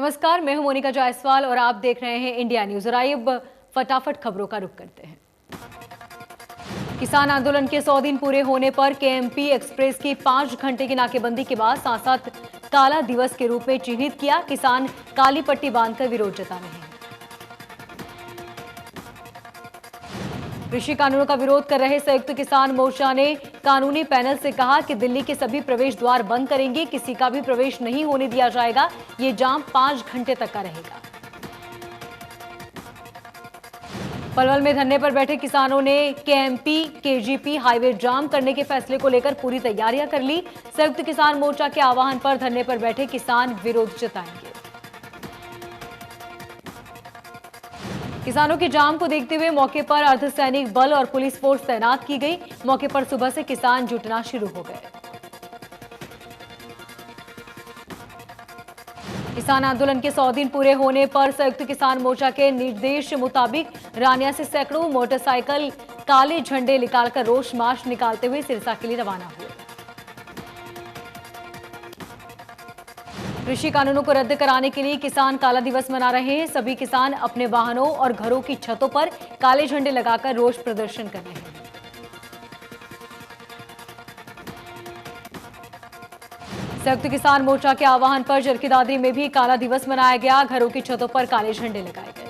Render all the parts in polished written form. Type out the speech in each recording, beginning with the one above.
नमस्कार, मैं हूं मोनिका जायसवाल और आप देख रहे हैं इंडिया न्यूज। और आइए अब फटाफट खबरों का रुख करते हैं। किसान आंदोलन के 100 दिन पूरे होने पर केएमपी एक्सप्रेस की 5 घंटे की नाकेबंदी के बाद सांसद काला दिवस के रूप में चिन्हित किया। किसान काली पट्टी बांधकर विरोध जता रहे हैं। कृषि कानूनों का विरोध कर रहे संयुक्त किसान मोर्चा ने कानूनी पैनल से कहा कि दिल्ली के सभी प्रवेश द्वार बंद करेंगे, किसी का भी प्रवेश नहीं होने दिया जाएगा। ये जाम 5 घंटे तक का रहेगा। पलवल में धरने पर बैठे किसानों ने केएमपी केजीपी हाईवे जाम करने के फैसले को लेकर पूरी तैयारियां कर ली। संयुक्त किसान मोर्चा के आह्वान पर धरने पर बैठे किसान विरोध जताएंगे। किसानों के जाम को देखते हुए मौके पर अर्धसैनिक बल और पुलिस फोर्स तैनात की गई। मौके पर सुबह से किसान जुटना शुरू हो गए। किसान आंदोलन के 100 दिन पूरे होने पर संयुक्त किसान मोर्चा के निर्देश मुताबिक रानिया से सैकड़ों मोटरसाइकिल काले झंडे निकालकर रोष मार्च निकालते हुए सिरसा के लिए रवाना हुए। कृषि कानूनों को रद्द कराने के लिए किसान काला दिवस मना रहे हैं। सभी किसान अपने वाहनों और घरों की छतों पर काले झंडे लगाकर रोष प्रदर्शन कर रहे हैं। संयुक्त किसान मोर्चा के आह्वान पर चरखी में भी काला दिवस मनाया गया। घरों की छतों पर काले झंडे लगाए गए।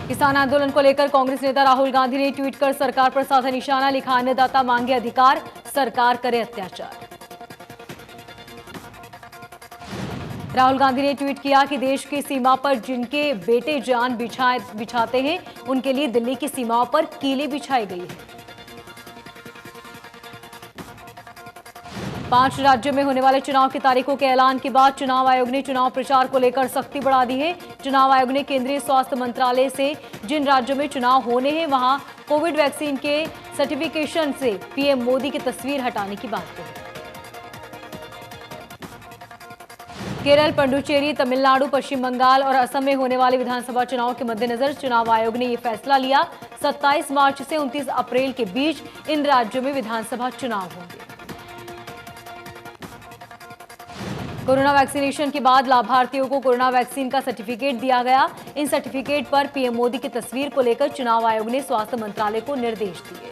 किसान आंदोलन को लेकर कांग्रेस नेता राहुल गांधी ने ट्वीट कर सरकार पर साधा निशाना लिखा। अन्नदाता मांगे अधिकार, सरकार करे अत्याचार। राहुल गांधी ने ट्वीट किया कि देश की सीमा पर जिनके बेटे जान बिछाते हैं उनके लिए दिल्ली की सीमाओं पर कीलें बिछाई गई है। 5 राज्यों में होने वाले चुनाव की तारीखों के ऐलान के बाद चुनाव आयोग ने चुनाव प्रचार को लेकर सख्ती बढ़ा दी है। चुनाव आयोग ने केंद्रीय स्वास्थ्य मंत्रालय से जिन राज्यों में चुनाव होने हैं वहां कोविड वैक्सीन के सर्टिफिकेशन से पीएम मोदी की तस्वीर हटाने की बात कही। केरल, पुडुचेरी, तमिलनाडु, पश्चिम बंगाल और असम में होने वाले विधानसभा चुनाव के मद्देनजर चुनाव आयोग ने यह फैसला लिया। 27 मार्च से 29 अप्रैल के बीच इन राज्यों में विधानसभा चुनाव होंगे। कोरोना वैक्सीनेशन के बाद लाभार्थियों को कोरोना वैक्सीन का सर्टिफिकेट दिया गया। इन सर्टिफिकेट पर पीएम मोदी की तस्वीर को लेकर चुनाव आयोग ने स्वास्थ्य मंत्रालय को निर्देश दिए।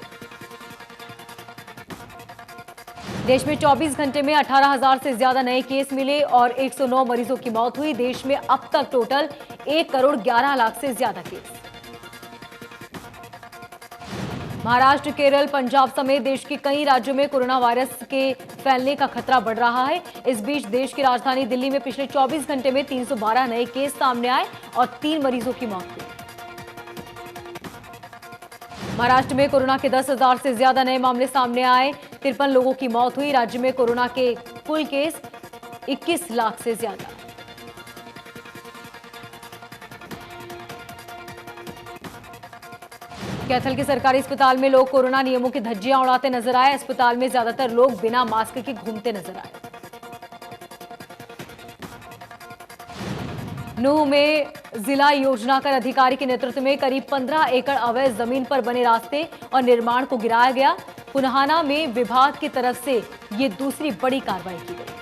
देश में 24 घंटे में 18,000 से ज्यादा नए केस मिले और 109 मरीजों की मौत हुई। देश में अब तक टोटल 1 करोड़ 11 लाख से ज्यादा केस। महाराष्ट्र, केरल, पंजाब समेत देश के कई राज्यों में कोरोना वायरस के फैलने का खतरा बढ़ रहा है। इस बीच देश की राजधानी दिल्ली में पिछले 24 घंटे में 312 नए केस सामने आए और 3 मरीजों की मौत हुई। महाराष्ट्र में कोरोना के 10,000 से ज्यादा नए मामले सामने आए। 53 लोगों की मौत हुई। राज्य में कोरोना के कुल केस 21 लाख से ज्यादा। कैथल के सरकारी अस्पताल में लोग कोरोना नियमों की धज्जियां उड़ाते नजर आए। अस्पताल में ज्यादातर लोग बिना मास्क के घूमते नजर आए। नूंह में जिला योजनाकार अधिकारी के नेतृत्व में करीब 15 एकड़ अवैध जमीन पर बने रास्ते और निर्माण को गिराया गया। पुनहाना में विभाग की तरफ से ये दूसरी बड़ी कार्रवाई की गई।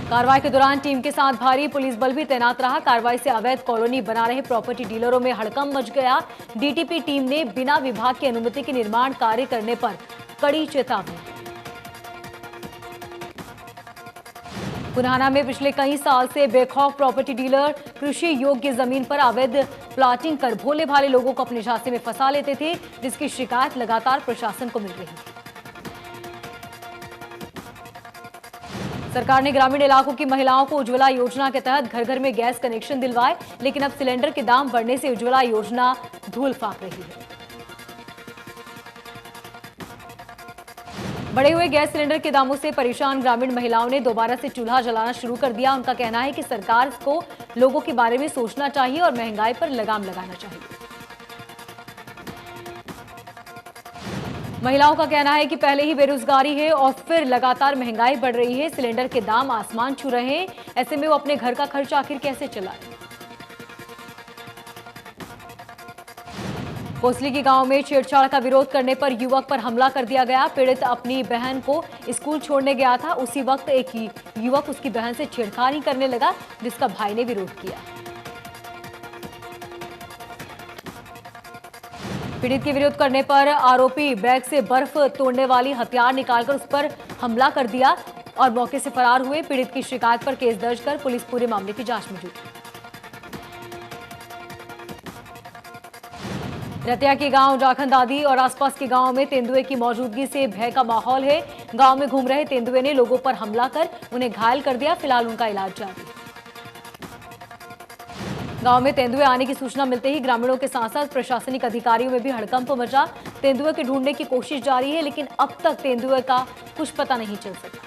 कार्रवाई के दौरान टीम के साथ भारी पुलिस बल भी तैनात रहा। कार्रवाई से अवैध कॉलोनी बना रहे प्रॉपर्टी डीलरों में हड़कंप मच गया। डीटीपी टीम ने बिना विभाग की अनुमति के निर्माण कार्य करने पर कड़ी चेतावनी दी। पुनहाना में पिछले कई साल से बेखौफ प्रॉपर्टी डीलर कृषि योग्य जमीन पर अवैध प्लाटिंग कर भोले भाले लोगों को अपने झांसे में फंसा लेते थे, जिसकी शिकायत लगातार प्रशासन को मिल रही है। सरकार ने ग्रामीण इलाकों की महिलाओं को उज्ज्वला योजना के तहत घर घर में गैस कनेक्शन दिलवाए, लेकिन अब सिलेंडर के दाम बढ़ने से उज्ज्वला योजना धूल फाक रही है। बढ़े हुए गैस सिलेंडर के दामों से परेशान ग्रामीण महिलाओं ने दोबारा से चूल्हा जलाना शुरू कर दिया। उनका कहना है कि सरकार को लोगों के बारे में सोचना चाहिए और महंगाई पर लगाम लगाना चाहिए। महिलाओं का कहना है कि पहले ही बेरोजगारी है और फिर लगातार महंगाई बढ़ रही है। सिलेंडर के दाम आसमान छू रहे हैं। ऐसे में वो अपने घर का खर्च आखिर कैसे चलाए। कोसली के गांव में छेड़छाड़ का विरोध करने पर युवक पर हमला कर दिया गया। पीड़ित अपनी बहन को स्कूल छोड़ने गया था। उसी वक्त एक युवक उसकी बहन से छेड़खानी करने लगा, जिसका भाई ने विरोध किया। पीड़ित के विरोध करने पर आरोपी बैग से बर्फ तोड़ने वाली हथियार निकालकर उस पर हमला कर दिया और मौके से फरार हुए। पीड़ित की शिकायत पर केस दर्ज कर पुलिस पूरे मामले की जांच में जुटी। रतिया के गांव जाखंदादी और आसपास के गांव में तेंदुए की मौजूदगी से भय का माहौल है। गांव में घूम रहे तेंदुए ने लोगों पर हमला कर उन्हें घायल कर दिया। फिलहाल उनका इलाज जारी है। गांव में तेंदुए आने की सूचना मिलते ही ग्रामीणों के साथ साथ प्रशासनिक अधिकारियों में भी हड़कंप मचा। तेंदुए के ढूंढने की कोशिश जारी है, लेकिन अब तक तेंदुए का कुछ पता नहीं चल सका।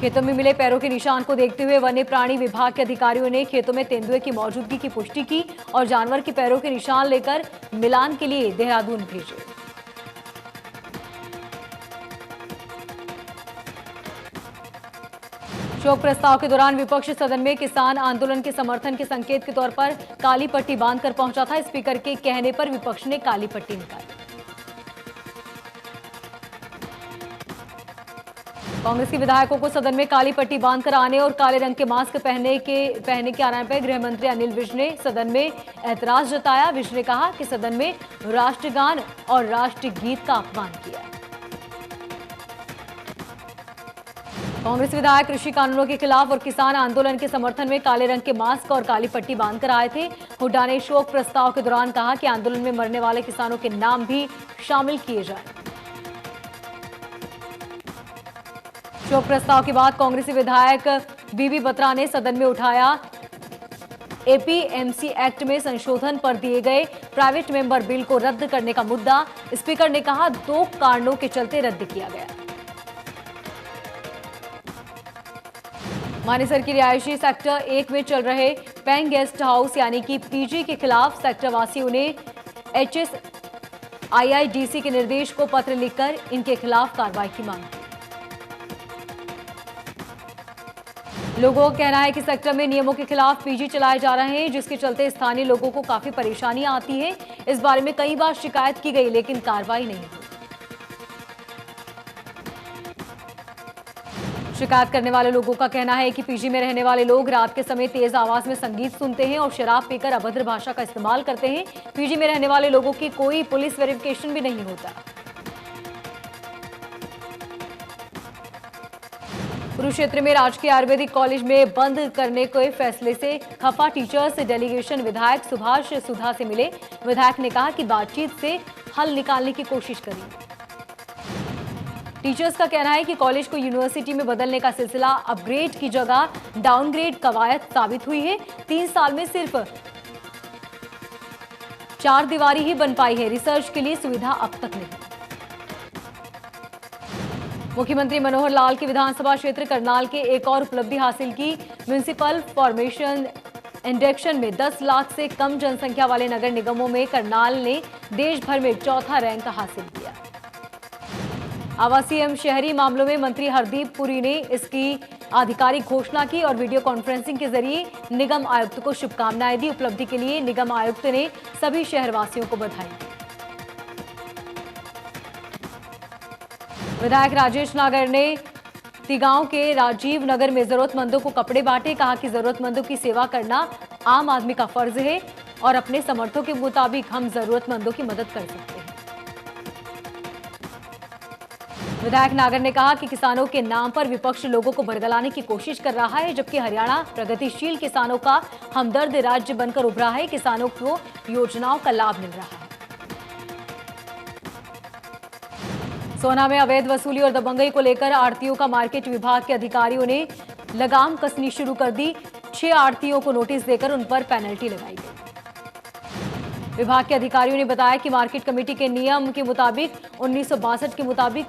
खेतों में मिले पैरों के निशान को देखते हुए वन्य प्राणी विभाग के अधिकारियों ने खेतों में तेंदुए की मौजूदगी की पुष्टि की और जानवर के पैरों के निशान लेकर मिलान के लिए देहरादून भेजे। शोक प्रस्ताव के दौरान विपक्ष सदन में किसान आंदोलन के समर्थन के संकेत के तौर पर काली पट्टी बांधकर पहुंचा था। स्पीकर के कहने पर विपक्ष ने काली पट्टी निकाली। कांग्रेस के विधायकों को सदन में काली पट्टी बांधकर आने और काले रंग के मास्क पहने के आने पर गृह मंत्री अनिल विज ने सदन में ऐतराज जताया। विज ने कहा कि सदन में राष्ट्रगान और राष्ट्रगीत का अपमान किया। कांग्रेस विधायक कृषि कानूनों के खिलाफ और किसान आंदोलन के समर्थन में काले रंग के मास्क और काली पट्टी बांधकर आए थे। हुड्डा ने शोक प्रस्ताव के दौरान कहा कि आंदोलन में मरने वाले किसानों के नाम भी शामिल किए जाएं। शोक प्रस्ताव के बाद कांग्रेसी विधायक बीबी बत्रा ने सदन में उठाया एपीएमसी एक्ट में संशोधन पर दिए गए प्राइवेट मेंबर बिल को रद्द करने का मुद्दा। स्पीकर ने कहा 2 कारणों के चलते रद्द किया गया। मानेसर की रिहायशी सेक्टर 1 में चल रहे पेइंग गेस्ट हाउस यानी कि पीजी के खिलाफ सेक्टर वासियों ने HSIIDC के निर्देश को पत्र लिखकर इनके खिलाफ कार्रवाई की मांग की। लोगों का कहना है कि सेक्टर में नियमों के खिलाफ पीजी चलाए जा रहे हैं, जिसके चलते स्थानीय लोगों को काफी परेशानियां आती है। इस बारे में कई बार शिकायत की गई, लेकिन कार्रवाई नहीं हुई। शिकायत करने वाले लोगों का कहना है कि पीजी में रहने वाले लोग रात के समय तेज आवाज में संगीत सुनते हैं और शराब पीकर अभद्र भाषा का इस्तेमाल करते हैं। पीजी में रहने वाले लोगों की कोई पुलिस वेरिफिकेशन भी नहीं होता। कुरुक्षेत्र में राजकीय आयुर्वेदिक कॉलेज में बंद करने के फैसले से खफा टीचर्स डेलीगेशन विधायक सुभाष सुधा से मिले। विधायक ने कहा कि बातचीत से हल निकालने की कोशिश करेंगे। टीचर्स का कहना है कि कॉलेज को यूनिवर्सिटी में बदलने का सिलसिला अपग्रेड की जगह डाउनग्रेड कवायद साबित हुई है। 3 साल में सिर्फ 4 दीवारी ही बन पाई है। रिसर्च के लिए सुविधा अब तक नहीं। मुख्यमंत्री मनोहर लाल के विधानसभा क्षेत्र करनाल के एक और उपलब्धि हासिल की। म्युनिसिपल फॉर्मेशन इंडेक्शन में 10 लाख से कम जनसंख्या वाले नगर निगमों में करनाल ने देश भर में 4था रैंक हासिल किया। आवासीय एवं शहरी मामलों में मंत्री हरदीप पुरी ने इसकी आधिकारिक घोषणा की और वीडियो कॉन्फ्रेंसिंग के जरिए निगम आयुक्त को शुभकामनाएं दी। उपलब्धि के लिए निगम आयुक्त ने सभी शहरवासियों को बधाई दी। विधायक राजेश नागर ने तिगांव के राजीव नगर में जरूरतमंदों को कपड़े बांटे। कहा कि जरूरतमंदों की सेवा करना आम आदमी का फर्ज है और अपने समर्थों के मुताबिक हम जरूरतमंदों की मदद कर सकते हैं। विधायक नागर ने कहा कि किसानों के नाम पर विपक्ष लोगों को भड़काने की कोशिश कर रहा है, जबकि हरियाणा प्रगतिशील किसानों का हमदर्द राज्य बनकर उभरा है। किसानों को योजनाओं का लाभ मिल रहा है। सोना में अवैध वसूली और दबंगई को लेकर आढ़तियों का मार्केट विभाग के अधिकारियों ने लगाम कसनी शुरू कर दी। 6 आढ़तियों को नोटिस देकर उन पर पेनल्टी लगाई गई। विभाग के अधिकारियों ने बताया कि मार्केट कमेटी के नियम के मुताबिक 1962 के मुताबिक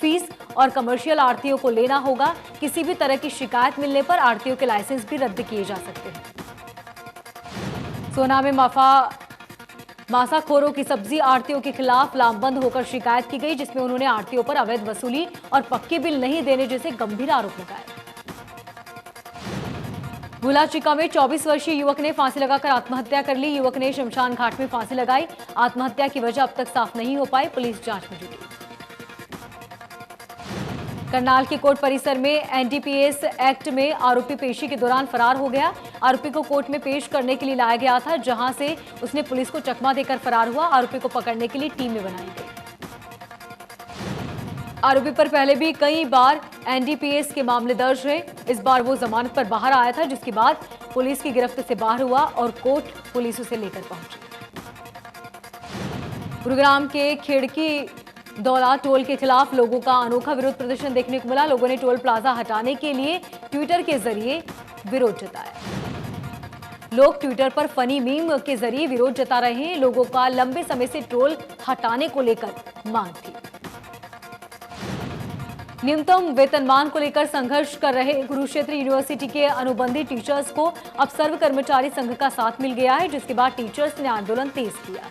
फीस और कमर्शियल आढ़तियों को लेना होगा। किसी भी तरह की शिकायत मिलने पर आढ़तियों के लाइसेंस भी रद्द किए जा सकते हैं। सोना में मासाखोरों की सब्जी आढ़तियों के खिलाफ लामबंद होकर शिकायत की गई, जिसमें उन्होंने आढ़तियों पर अवैध वसूली और पक्के बिल नहीं देने जैसे गंभीर आरोप लगाए। भुलाचिका में 24 वर्षीय युवक ने फांसी लगाकर आत्महत्या कर ली। युवक ने शमशान घाट में फांसी लगाई। आत्महत्या की वजह अब तक साफ नहीं हो पाई, पुलिस जांच में जुटी। करनाल के कोर्ट परिसर में एनडीपीएस एक्ट में आरोपी पेशी के दौरान फरार हो गया। आरोपी को कोर्ट में पेश करने के लिए लाया गया था, जहां से उसने पुलिस को चकमा देकर फरार हुआ। आरोपी को पकड़ने के लिए टीमें बनाई गई। आरोपी पर पहले भी कई बार एनडीपीएस के मामले दर्ज हैं। इस बार वो जमानत पर बाहर आया था, जिसके बाद पुलिस की गिरफ्त से बाहर हुआ और कोर्ट पुलिस उसे लेकर पहुंची। गुरुग्राम के खिड़की दौला टोल के खिलाफ लोगों का अनोखा विरोध प्रदर्शन देखने को मिला। लोगों ने टोल प्लाजा हटाने के लिए ट्विटर के जरिए विरोध जताया। लोग ट्विटर पर फनी मीम के जरिए विरोध जता रहे हैं। लोगों का लंबे समय से टोल हटाने को लेकर मांग थी। न्यूनतम वेतनमान को लेकर संघर्ष कर रहे कुरुक्षेत्र यूनिवर्सिटी के अनुबंधित टीचर्स को अब सर्व कर्मचारी संघ का साथ मिल गया है, जिसके बाद टीचर्स ने आंदोलन तेज किया।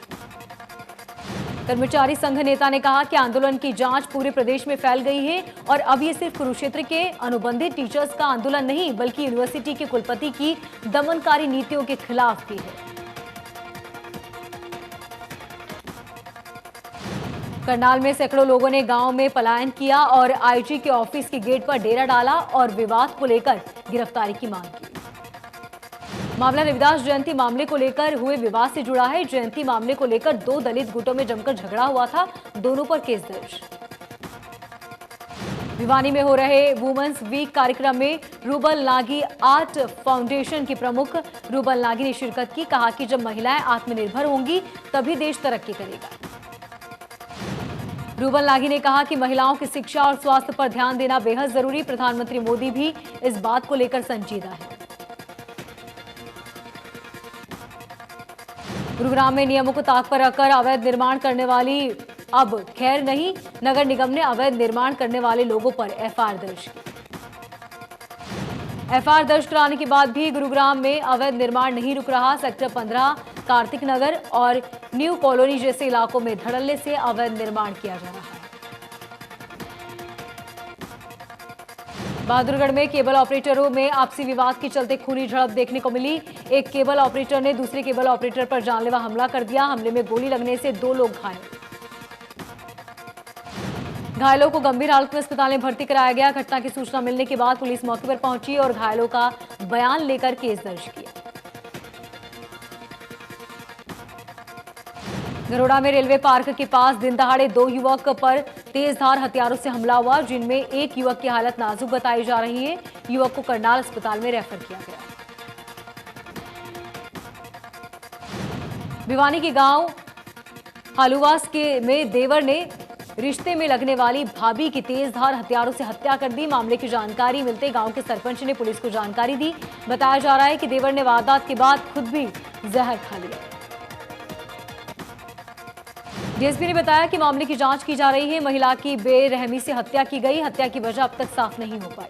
कर्मचारी संघ नेता ने कहा कि आंदोलन की जांच पूरे प्रदेश में फैल गई है और अब ये सिर्फ कुरुक्षेत्र के अनुबंधित टीचर्स का आंदोलन नहीं, बल्कि यूनिवर्सिटी के कुलपति की दमनकारी नीतियों के खिलाफ भी है। करनाल में सैकड़ों लोगों ने गांव में पलायन किया और आईजी के ऑफिस के गेट पर डेरा डाला और विवाद को लेकर गिरफ्तारी की मांग की। मामला रविदास जयंती मामले को लेकर हुए विवाद से जुड़ा है। जयंती मामले को लेकर दो दलित गुटों में जमकर झगड़ा हुआ था, दोनों पर केस दर्ज। भिवानी में हो रहे वुमेन्स वीक कार्यक्रम में रूबल नागी आर्ट फाउंडेशन की प्रमुख रूबल नागी ने शिरकत की। कहा कि जब महिलाएं आत्मनिर्भर होंगी तभी देश तरक्की करेगा। रूबल नागी ने कहा कि महिलाओं की शिक्षा और स्वास्थ्य पर ध्यान देना बेहद जरूरी। प्रधानमंत्री मोदी भी इस बात को लेकर संजीदा है। गुरुग्राम में नियमों को ताक पर रखकर अवैध निर्माण करने वाली अब खैर नहीं। नगर निगम ने अवैध निर्माण करने वाले लोगों पर एफआईआर दर्ज की। एफआईआर दर्ज कराने के बाद भी गुरुग्राम में अवैध निर्माण नहीं रुक रहा। सेक्टर 15, कार्तिक नगर और न्यू कॉलोनी जैसे इलाकों में धड़ल्ले से अवैध निर्माण किया जा रहा है। बहादुरगढ़ में केबल ऑपरेटरों में आपसी विवाद के चलते खूनी झड़प देखने को मिली। एक केबल ऑपरेटर ने दूसरे केबल ऑपरेटर पर जानलेवा हमला कर दिया। हमले में गोली लगने से 2 लोग घायल। घायलों को गंभीर हालत में अस्पताल में भर्ती कराया गया। घटना की सूचना मिलने के बाद पुलिस मौके पर पहुंची और घायलों का बयान लेकर केस दर्ज किया। गरोड़ा में रेलवे पार्क के पास दिन दहाड़े 2 युवक पर तेजधार हथियारों से हमला हुआ, जिनमें एक युवक की हालत नाजुक बताई जा रही है। युवक को करनाल अस्पताल में रेफर किया गया। भिवानी के गांव हालुवास में देवर ने रिश्ते में लगने वाली भाभी की तेजधार हथियारों से हत्या कर दी। मामले की जानकारी मिलते गांव के सरपंच ने पुलिस को जानकारी दी। बताया जा रहा है कि देवर ने वारदात के बाद खुद भी जहर खा लिया। डीएसपी ने बताया कि मामले की जांच की जा रही है। महिला की बेरहमी से हत्या की गई। हत्या की वजह अब तक साफ नहीं हो पाई।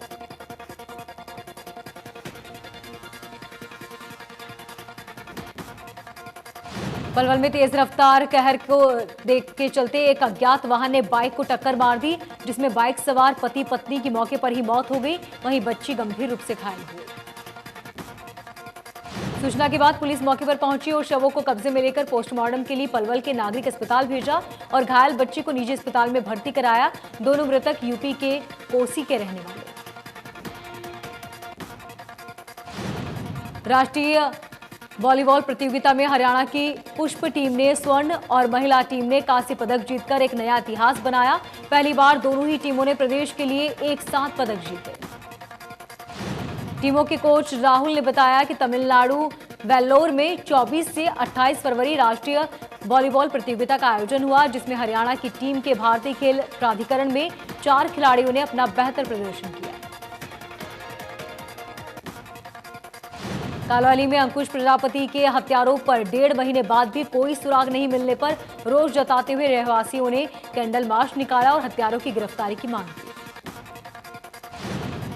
पलवल में तेज रफ्तार कहर को देख के चलते एक अज्ञात वाहन ने बाइक को टक्कर मार दी, जिसमें बाइक सवार पति पत्नी की मौके पर ही मौत हो गई। वहीं बच्ची गंभीर रूप से घायल हुई। सूचना के बाद पुलिस मौके पर पहुंची और शवों को कब्जे में लेकर पोस्टमार्टम के लिए पलवल के नागरिक अस्पताल भेजा और घायल बच्ची को निजी अस्पताल में भर्ती कराया। दोनों मृतक यूपी के कोसी के रहने वाले। राष्ट्रीय वॉलीबॉल प्रतियोगिता में हरियाणा की पुष्प टीम ने स्वर्ण और महिला टीम ने कांस्य पदक जीतकर एक नया इतिहास बनाया। पहली बार दोनों ही टीमों ने प्रदेश के लिए एक साथ पदक जीते। टीमों के कोच राहुल ने बताया कि तमिलनाडु वेल्लोर में 24 से 28 फरवरी राष्ट्रीय वॉलीबॉल प्रतियोगिता का आयोजन हुआ, जिसमें हरियाणा की टीम के भारतीय खेल प्राधिकरण में 4 खिलाड़ियों ने अपना बेहतर प्रदर्शन किया। कालवाली में अंकुश प्रजापति के हत्यारों पर 1.5 महीने बाद भी कोई सुराग नहीं मिलने पर रोष जताते हुए रहवासियों ने कैंडल मार्च निकाला और हत्यारों की गिरफ्तारी की मांग की।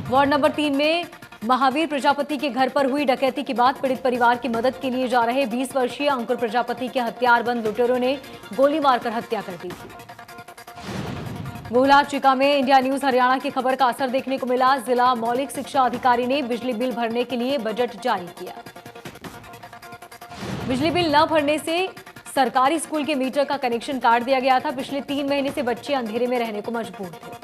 वार्ड नंबर 3 में महावीर प्रजापति के घर पर हुई डकैती के बाद पीड़ित परिवार की मदद के लिए जा रहे 20 वर्षीय अंकुर प्रजापति के हथियारबंद लुटेरों ने गोली मारकर हत्या कर दी थी। गोहला चिका में इंडिया न्यूज हरियाणा की खबर का असर देखने को मिला। जिला मौलिक शिक्षा अधिकारी ने बिजली बिल भरने के लिए बजट जारी किया। बिजली बिल न भरने से सरकारी स्कूल के मीटर का कनेक्शन काट दिया गया था। पिछले 3 महीने से बच्चे अंधेरे में रहने को मजबूर थे।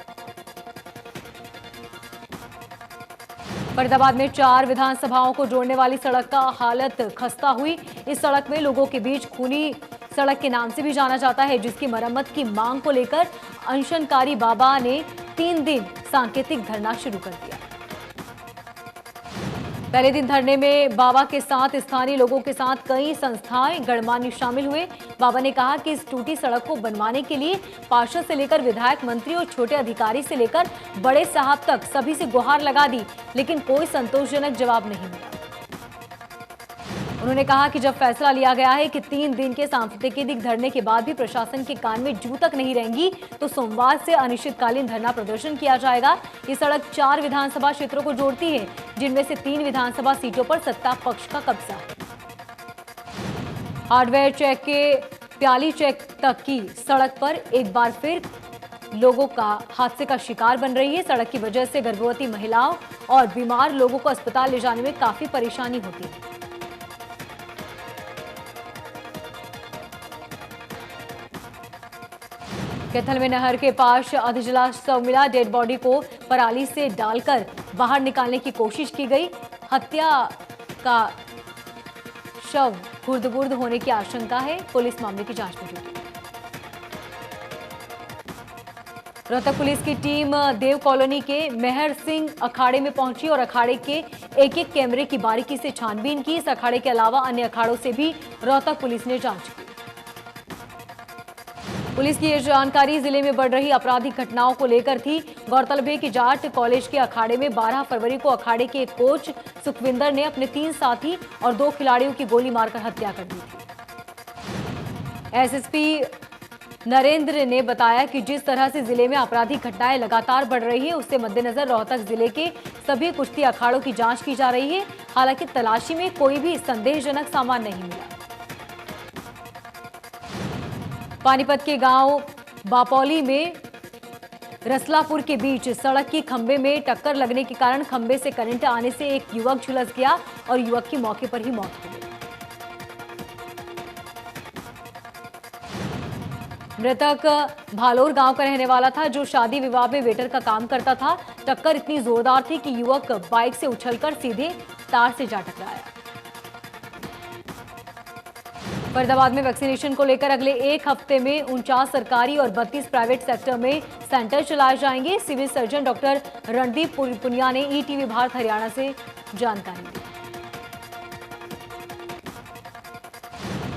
फरीदाबाद में 4 विधानसभाओं को जोड़ने वाली सड़क का हालत खस्ता हुई। इस सड़क में लोगों के बीच खूनी सड़क के नाम से भी जाना जाता है, जिसकी मरम्मत की मांग को लेकर अनशनकारी बाबा ने 3 दिन सांकेतिक धरना शुरू कर दिया। पहले दिन धरने में बाबा के साथ स्थानीय लोगों के साथ कई संस्थाएं गणमान्य शामिल हुए। बाबा ने कहा कि इस टूटी सड़क को बनवाने के लिए पार्षद से लेकर विधायक, मंत्री और छोटे अधिकारी से लेकर बड़े साहब तक सभी से गुहार लगा दी, लेकिन कोई संतोषजनक जवाब नहीं मिला। उन्होंने कहा कि जब फैसला लिया गया है कि 3 दिन के सांकेतिक धरने के बाद भी प्रशासन के कान में जू तक नहीं रहेंगी, तो सोमवार से अनिश्चितकालीन धरना प्रदर्शन किया जाएगा। ये सड़क 4 विधानसभा क्षेत्रों को जोड़ती है, जिनमें से 3 विधानसभा सीटों पर सत्ता पक्ष का कब्जा है। हार्डवेयर चेक के प्याली चेक तक की सड़क पर एक बार फिर लोगों का हादसे का शिकार बन रही है। सड़क की वजह से गर्भवती महिलाओं और बीमार लोगों को अस्पताल ले जाने में काफी परेशानी होती है। कैथल में नहर के पास अधजला शव मिला। डेड बॉडी को पराली से डालकर बाहर निकालने की कोशिश की गई। हत्या का शव खुर्द-बुर्द होने की आशंका है। पुलिस मामले की जांच में जुटी। रोहतक पुलिस की टीम देव कॉलोनी के मेहर सिंह अखाड़े में पहुंची और अखाड़े के एक-एक कैमरे की बारीकी से छानबीन की। इस अखाड़े के अलावा अन्य अखाड़ों से भी रोहतक पुलिस ने जांच की। पुलिस की यह जानकारी जिले में बढ़ रही आपराधिक घटनाओं को लेकर थी। गौरतलब है कि जाट कॉलेज के अखाड़े में 12 फरवरी को अखाड़े के एक कोच सुखविंदर ने अपने 3 साथी और 2 खिलाड़ियों की गोली मारकर हत्या कर दी थी। एसएसपी नरेंद्र ने बताया कि जिस तरह से जिले में आपराधिक घटनाएं लगातार बढ़ रही है, उससे मद्देनजर रोहतक जिले के सभी कुश्ती अखाड़ों की जांच की जा रही है। हालांकि तलाशी में कोई भी संदेहजनक सामान नहीं मिला। पानीपत के गांव बापौली में रसलापुर के बीच सड़क की खंबे में टक्कर लगने के कारण खंबे से करंट आने से एक युवक झुलस गया और युवक की मौके पर ही मौत हो गई। मृतक भालोर गांव का रहने वाला था, जो शादी विवाह में वेटर का काम करता था। टक्कर इतनी जोरदार थी कि युवक बाइक से उछलकर सीधे तार से जा टकराया। फरीदाबाद में वैक्सीनेशन को लेकर अगले 1 हफ्ते में 49 सरकारी और 32 प्राइवेट सेक्टर में सेंटर चलाए जाएंगे। Civil surgeon doctor Randeep Punia ने ईटीवी भारत हरियाणा से जानकारी दी।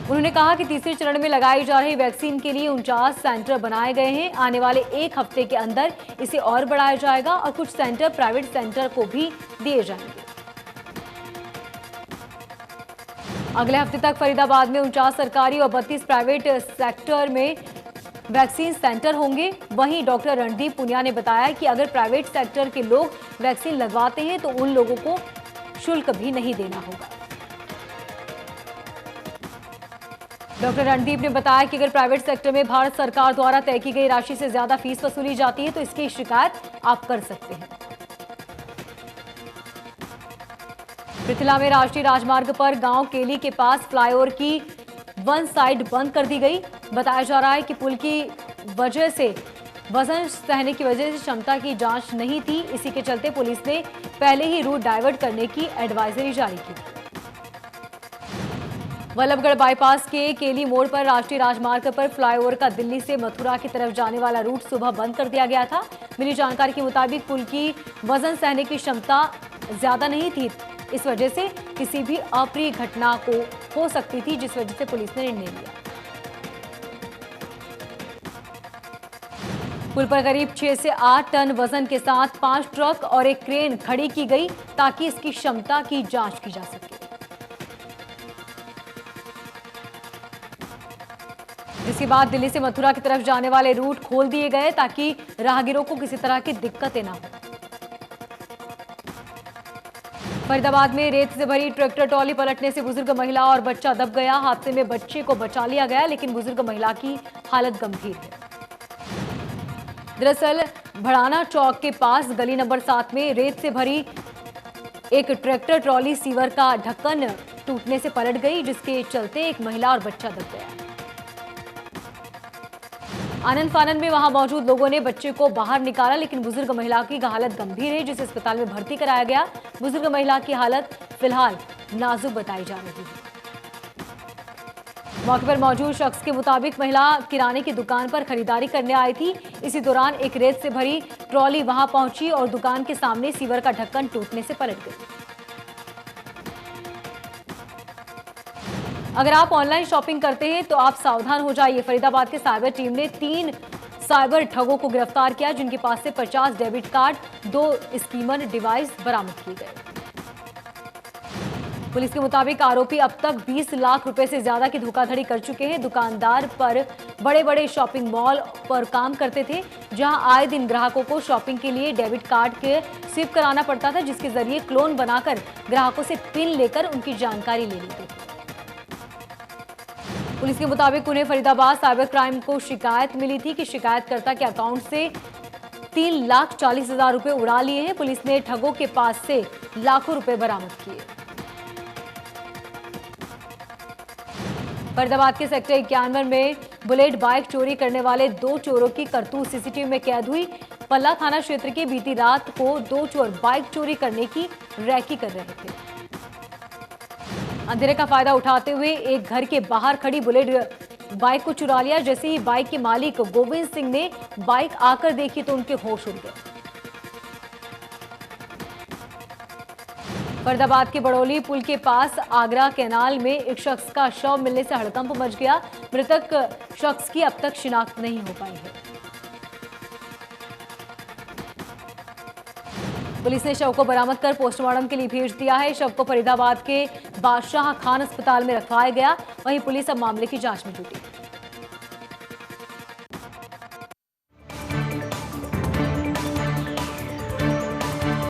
उन्होंने कहा कि तीसरे चरण में लगाई जा रही वैक्सीन के लिए 49 सेंटर बनाए गए हैं। आने वाले 1 हफ्ते के अंदर इसे और बढ़ाया जाएगा और कुछ सेंटर प्राइवेट सेंटर को भी दिए जाएंगे। अगले हफ्ते तक फरीदाबाद में 49 सरकारी और 32 प्राइवेट सेक्टर में वैक्सीन सेंटर होंगे। वहीं डॉक्टर रणदीप पुनिया ने बताया कि अगर प्राइवेट सेक्टर के लोग वैक्सीन लगवाते हैं तो उन लोगों को शुल्क भी नहीं देना होगा। डॉक्टर रणदीप ने बताया कि अगर प्राइवेट सेक्टर में भारत सरकार द्वारा तय की गई राशि से ज्यादा फीस वसूली जाती है तो इसकी शिकायत आप कर सकते हैं। पृथला में राष्ट्रीय राजमार्ग पर गांव केली के पास फ्लाईओवर की वन साइड बंद कर दी गई। बताया जा रहा है कि पुल की वजह से वजन सहने की वजह से क्षमता की जांच नहीं थी। इसी के चलते पुलिस ने पहले ही रूट डाइवर्ट करने की एडवाइजरी जारी की थी। वल्लभगढ़ बाईपास के केली मोड़ पर राष्ट्रीय राजमार्ग पर फ्लाईओवर का दिल्ली से मथुरा की तरफ जाने वाला रूट सुबह बंद कर दिया गया था। मिली जानकारी के मुताबिक पुल की वजन सहने की क्षमता ज्यादा नहीं थी। इस वजह से किसी भी अप्रिय घटना को हो सकती थी, जिस वजह से पुलिस ने निर्णय लिया। पुल पर करीब 6 से 8 टन वजन के साथ 5 ट्रक और एक क्रेन खड़ी की गई ताकि इसकी क्षमता की जांच की जा सके, जिसके बाद दिल्ली से मथुरा की तरफ जाने वाले रूट खोल दिए गए ताकि राहगीरों को किसी तरह की दिक्कतें ना हो। फरीदाबाद में रेत से भरी ट्रैक्टर ट्रॉली पलटने से बुजुर्ग महिला और बच्चा दब गया। हादसे में बच्चे को बचा लिया गया, लेकिन बुजुर्ग महिला की हालत गंभीर है। दरअसल भड़ाना चौक के पास गली नंबर 7 में रेत से भरी एक ट्रैक्टर ट्रॉली सीवर का ढक्कन टूटने से पलट गई, जिसके चलते एक महिला और बच्चा दब गया। आनंद फानन में वहां मौजूद लोगों ने बच्चे को बाहर निकाला, लेकिन बुजुर्ग महिला की हालत गंभीर है, जिसे अस्पताल में भर्ती कराया गया। बुजुर्ग महिला की हालत फिलहाल नाजुक बताई जा रही है। मौके पर मौजूद शख्स के मुताबिक महिला किराने की दुकान पर खरीदारी करने आई थी। इसी दौरान एक रेत से भरी ट्रॉली वहां पहुंची और दुकान के सामने सीवर का ढक्कन टूटने से पलट गई। अगर आप ऑनलाइन शॉपिंग करते हैं तो आप सावधान हो जाइए। फरीदाबाद के साइबर टीम ने 3 साइबर ठगों को गिरफ्तार किया, जिनके पास से 50 डेबिट कार्ड, 2 स्कीमर डिवाइस बरामद किए गए। पुलिस के मुताबिक आरोपी अब तक 20 लाख रुपए से ज्यादा की धोखाधड़ी कर चुके हैं। दुकानदार पर बड़े बड़े शॉपिंग मॉल पर काम करते थे, जहां आए दिन ग्राहकों को शॉपिंग के लिए डेबिट कार्ड के स्विप कराना पड़ता था, जिसके जरिए क्लोन बनाकर ग्राहकों से पिन लेकर उनकी जानकारी ले लेते थे। पुलिस के मुताबिक उन्हें फरीदाबाद साइबर क्राइम को शिकायत मिली थी कि शिकायतकर्ता के अकाउंट से 3,40,000 रुपए उड़ा लिए हैं। पुलिस ने ठगों के पास से लाखों रुपए बरामद किए। फरीदाबाद के सेक्टर 51 में बुलेट बाइक चोरी करने वाले 2 चोरों की करतूत सीसीटीवी में कैद हुई। पल्ला थाना क्षेत्र के बीती रात को 2 चोर बाइक चोरी करने की रैकी कर रहे थे। अंधेरे का फायदा उठाते हुए एक घर के बाहर खड़ी बुलेट बाइक को चुरा लिया। जैसे ही बाइक के मालिक गोविंद सिंह ने बाइक आकर देखी तो उनके होश उड़ गए। फरीदाबाद के बड़ौली पुल के पास आगरा कैनाल में एक शख्स का शव मिलने से हड़कंप मच गया। मृतक शख्स की अब तक शिनाख्त नहीं हो पाई है। पुलिस ने शव को बरामद कर पोस्टमार्टम के लिए भेज दिया है। शव को फरीदाबाद के बादशाह खान अस्पताल में रखवाया गया। वहीं पुलिस अब मामले की जांच में जुटी।